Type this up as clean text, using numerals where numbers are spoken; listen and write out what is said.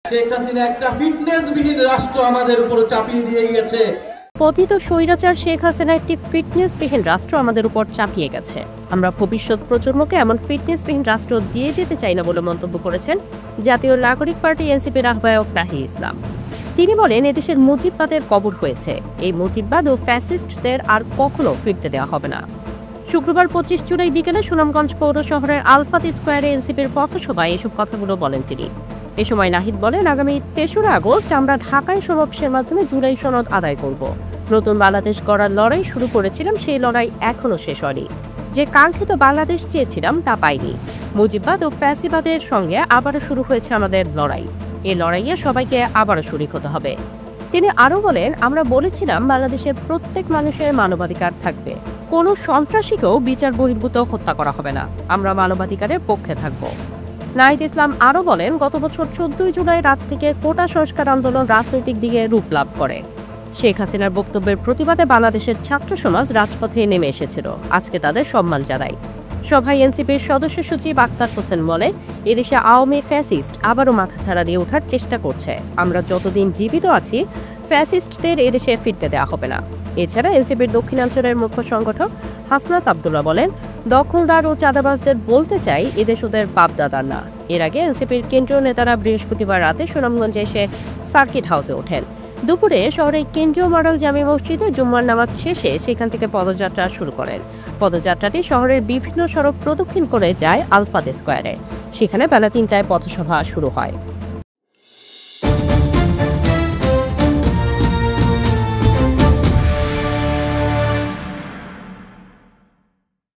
শেখ হাসিনা একটা ফিটনেসবিহীন রাষ্ট্র আমাদের উপর চাপিয়ে দিয়ে গেছে। পতিত স্বৈরাচার শেখ হাসিনা একটি ফিটনেসবিহীন রাষ্ট্র আমাদের উপর চাপিয়ে গেছে। আমরা ভবিষ্যৎ প্রজন্মকে এমন ফিটনেসবিহীন রাষ্ট্র দিয়ে যেতে চাই না বলে মন্তব্য করেছেন জাতীয় নাগরিক পার্টি এনসিপির আহ্বায়ক নাহি ইসলাম। তিনি বলেন, এদেশের মুজিববাদের কবর হয়েছে। এই মুজিববাদ ও ফ্যাসিস্টদের আর কখনো ফিরতে দেওয়া হবে না। শুক্রবার 25 জুলাই বিকেলে সুনামগঞ্জ পৌর শহরের আলফাত স্কোয়ারে এনসিপির পথসভায় এসব কথাগুলো বলেন তিনি। এ সময় নাহিদ বলেন, আগামী 3রা আগস্ট আমরা ঢাকায় সমাবেশের মাধ্যমে জুলাই সনদ আদায় করব। নতুন বাংলাদেশ গড়ার লড়াই শুরু করেছিলাম, সেই লড়াই এখনো শেষ হয়নি। যে কাঙ্ক্ষিত বাংলাদেশ চেয়েছিলাম তা পাইনি। মুজিববাদ ও প্যাসিবাদের সঙ্গে আবারও শুরু হয়েছে আমাদের লড়াই। এই লড়াইয়ে সবাইকে আবারও শরিক হতে হবে। তিনি আরও বলেন, আমরা বলেছিলাম বাংলাদেশের প্রত্যেক মানুষের মানবাধিকার থাকবে। কোনো সন্ত্রাসীকেও বিচার বহির্ভূত হত্যা করা হবে না। আমরা মানবাধিকারের পক্ষে থাকব। নাহিদ ইসলাম আরও বলেন, গত বছর 14 জুলাই রাত থেকে কোটা সংস্কার আন্দোলন রাজনৈতিক দিকে রূপ লাভ করে। শেখ হাসিনার বক্তব্যের প্রতিবাদে বাংলাদেশের ছাত্র সমাজ রাজপথে নেমে এসেছিল। আজকে তাদের সম্মান জানাই। সভায় এনসিপির সদস্য সচিব আক্তার হোসেন বলেন, এদেশে আওয়ামী ফ্যাসিস্ট আবারও মাথাছাড়া দিয়ে ওঠার চেষ্টা করছে। আমরা যতদিন জীবিত আছি ফ্যাসিস্টদের এদেশে ফিরতে দেওয়া হবে না। এছাড়া এনসিপির দক্ষিণাঞ্চলের মুখ্য সংগঠক হাসনাত আবদুল্লাহ বলেন, দখলদার ও চাঁদাবাজদের বলতে চাই, এদেশ ওদের বাপদাদার না। এর আগে এনসিপির কেন্দ্রীয় নেতারা বৃহস্পতিবার রাতে সুনামগঞ্জে এসে সার্কিট হাউসে ওঠেন। দুপুরে শহরের কেন্দ্রীয় মডেল জামে মসজিদে জুম্মার নামাজ শেষে সেখান থেকে পদযাত্রা শুরু করেন। পদযাত্রাটি শহরের বিভিন্ন সড়ক প্রদক্ষিণ করে যায় আলফাত স্কোয়ারে। সেখানে বেলা 3টায় পথসভা শুরু হয়।